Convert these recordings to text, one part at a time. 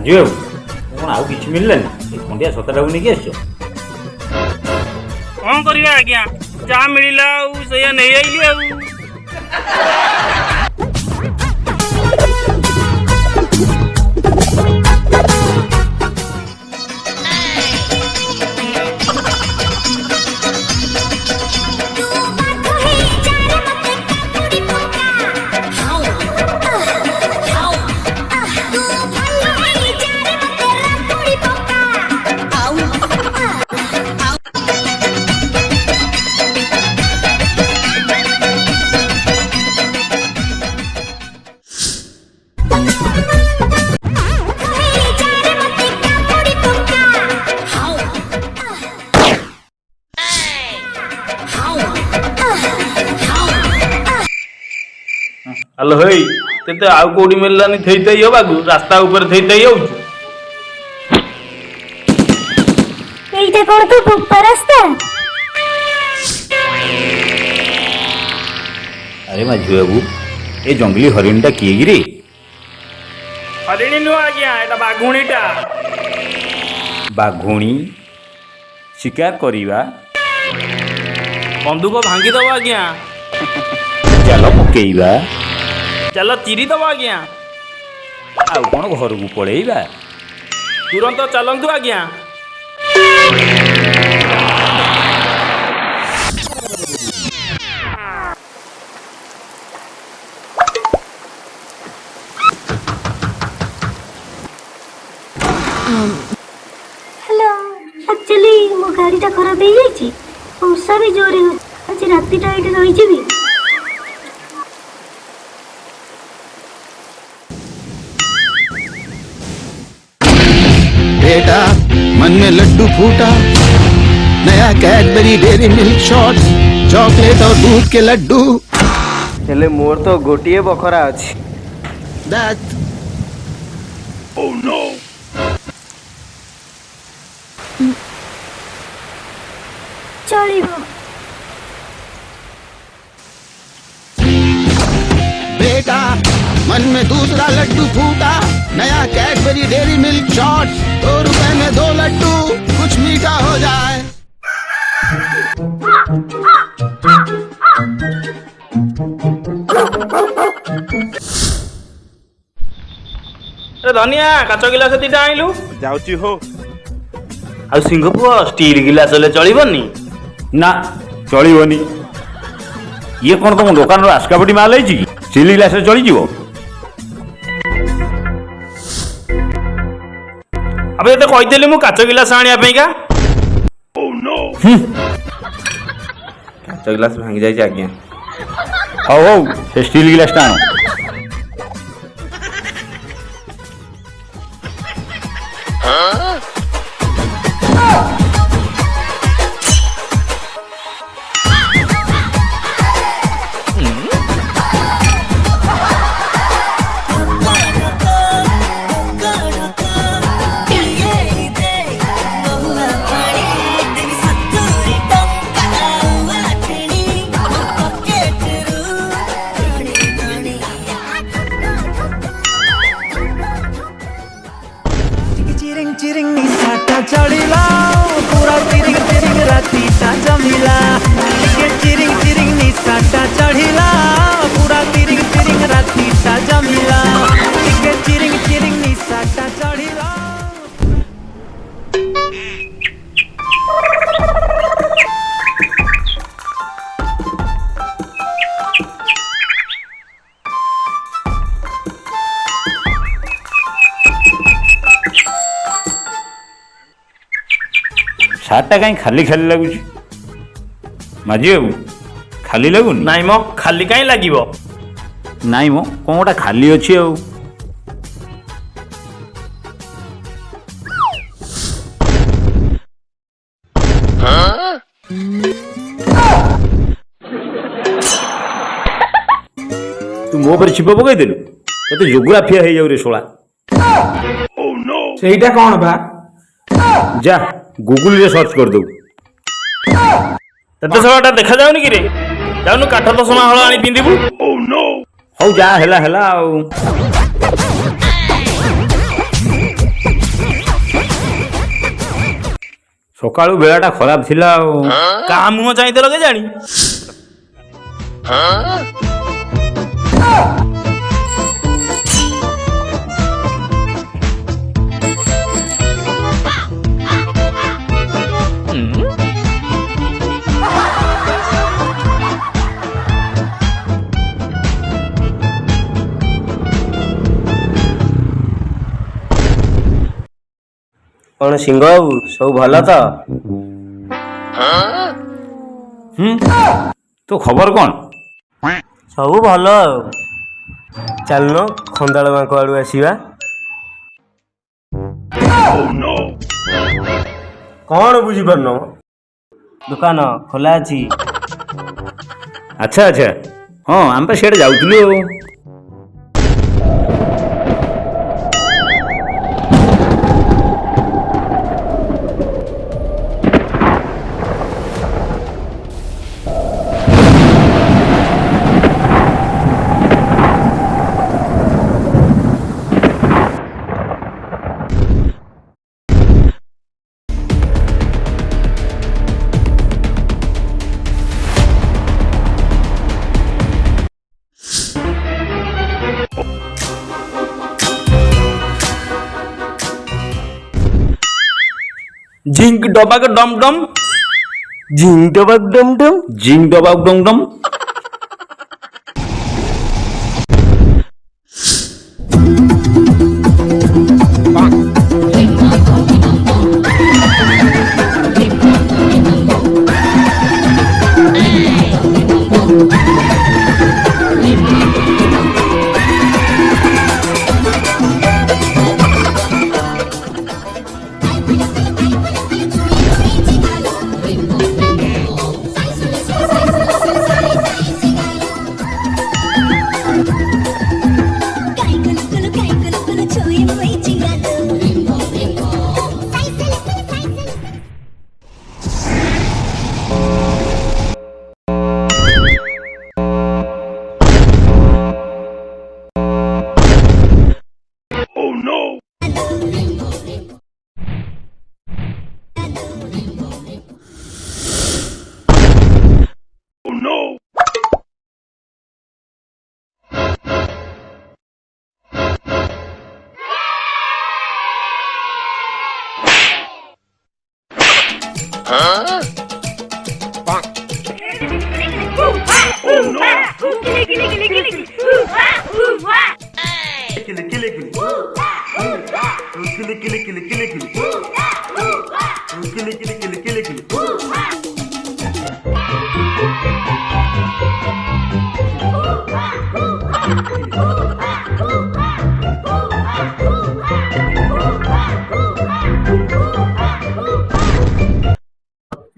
ମାଝି ବାବୁ କ'ଣ ଆଉ କିଛି ମିଳିଲାନି? ଏ ଖଣ୍ଡିଆ ସତଟାକୁ ନେଇକି ଆସିଛ? କ'ଣ କରିବା ଆଜ୍ଞା, ଯାହା ମିଳିଲା ଆଉ ସେଇଆ ନେଇ ଆଇଲି ଆଉ। ହ୍ୟାଲୋ ହେଇ ତେତେ ଆଉ କୋଉଠି ମିଳିଲାନି ଥେଇଥାଇ ହବାକୁ ରାସ୍ତା ଉପରେ ଥେଇଥାଇ ହଉଛୁ। এইটা কোন তো ফুপা রাস্তা? ଆରେ ମାଝି ବାବୁ ଏ ଜଙ୍ଗଲି ହରିଣଟା କିଏ କିରେ? ହରିଣୀ ନୁହଁ ଆଜ୍ଞା, ଏଟା ବାଘୁଣୀଟା। ବାଘୁଣୀ ଶିକାର କରିବା? ବନ୍ଧୁକ ଭାଙ୍ଗିଦବ ଆଜ୍ଞା, ଜାଲ ପକେଇବା? ଚାଲ ଚିରିଦବ ଆଜ୍ଞା। ଆଉ କ'ଣ ଘରକୁ ପଳେଇବା? ତୁରନ୍ତ ଚାଲନ୍ତୁ ଆଜ୍ଞା। হ্যালো, আক্চুয়ালি ମୋ ଗାଡ଼ିଟା ଖରାପ ହେଇଯାଇଛି। ବର୍ଷା ବି ଜୋରେ ହେଉଛି। ଆଜି ରାତିଟା ଏଇଠି ରହିଯିବି। बेटा मन में लड्डू फूटा, नया Cadbury dairy milk shot, chocolate और दूध के लड्डू। हेले मोर तो गोटिए बखरा अछि। That চলিব। बेटा मन में दूसरा लड्डू फूटा, नया कैडबरी डेरी मिल्क शॉट, 2 रुपए में 2 लड्डू, कुछ मीठा हो जाए। ଧନିଆ କାଚ ଗିଲାସ ଦିଟା ଆଣିଲୁ। ଯାଉଛି ହୋ। ଆଉ ସିଂହ ପୁଅ ଷ୍ଟିଲ ଗିଲାସ ହେଲେ ଚଳିବନି? ନା ଚଳିବନି। ଇଏ କ'ଣ ତମ ଦୋକାନର ଆସ୍କାପଟି ମାଲ ହେଇଛି କି? ଷ୍ଟିଲ ଗ୍ଲାସରେ ଚଳିଯିବ? ଆବେ ଏତେ କହିଥିଲି ମୁଁ କାଚ ଗିଲାସ ଆଣିବା ପାଇଁକା। କାଚ ଗ୍ଲାସ ଭାଙ୍ଗି ଯାଇଛି ଆଜ୍ଞା। ହଉ ହଉ ସେ ଷ୍ଟିଲ ଗ୍ଲାସଟା ଆଣ। चिरिंग चिरिंग निसाटा चढ़िला पूरा तिरिंग तिरिंग रातीटा जमिला। चिरिंग चिरिंग निसाटा चढ़िला पूरा तिरिंग तिरिंग रातीटा जमिला। चिरिंग चिरिंग निसाटा चढ़िला। ସାର୍ଟଟା କାହିଁ ଖାଲି ଖାଲି ଲାଗୁଛି? ମାଝି ବାବୁ ଖାଲି ଲାଗୁନି? ନାଇଁ ମ ଖାଲି କାହିଁ ଲାଗିବ? ନାଇଁ ମ କ'ଣ ଗୋଟା ଖାଲି ଅଛି ଆଉ। ତୁ ମୋ ଉପରେ ଛିପ ପକେଇଦେଲୁ? ତତେ ଜୋଗ୍ରାଫିଆ ହେଇଯାଉ ରେ ଶୋଳା। ସେଇଟା କ'ଣ ବା? ଯା ଗୁଗୁଲରେ ସର୍ଚ୍ଚ କରିଦେବୁ। ତତେ ସବାଟା ଦେଖାଯାଉନି କିରେ? ଯାଉନୁ କାଠ ଦଶମା ହଳ ଆଣି ପିନ୍ଧିବୁ। ହଉ ଯାହା ହେଲା ହେଲା ଆଉ। ସକାଳୁ ବେଳାଟା ଖରାପ ଥିଲା ଆଉ। କାହା ମୁହଁ ଚାହିଁଥିଲ କେଜାଣି? କଣ ସିଂହ ବାବୁ ସବୁ ଭଲ ତ? ତୋ ଖବର କ'ଣ? ସବୁ ଭଲ ଆଉ। ଚାଲୁନ ଖନ୍ଦାଳ ବାଙ୍କ ଆଡୁ ଆସିବା। କଣ ବୁଝିପାରୁନ? ଦୋକାନ ଖୋଲା ଅଛି। ଆଚ୍ଛା ଆଚ୍ଛା, ହଁ ଆମେ ପା ସିଆଡ଼େ ଯାଉଥିଲୁ ଆଉ। ଝିଙ୍କ ଡବାକ ଡମ ଡମ। ଜିଂ ଡବାକ ଡମ୍ ଡମ୍। ଜିଙ୍ଗ ଡବାଉ ଡଙ୍ଗ ଡମ।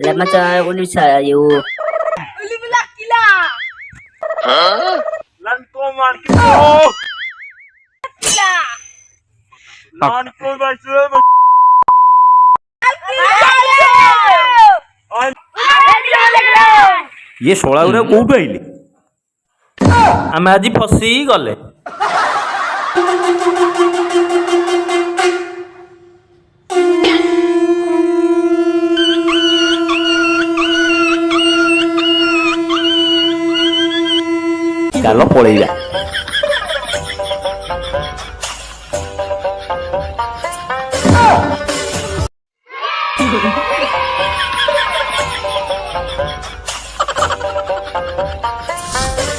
Let macam boleh saya you. ଇଏ ଶଳା ଗୁରା କୋଉଠୁ ଆଇଲେ? ଆମେ ଆଜି ଫସି ଗଲେ। ଚାଲ ପଳେଇବା।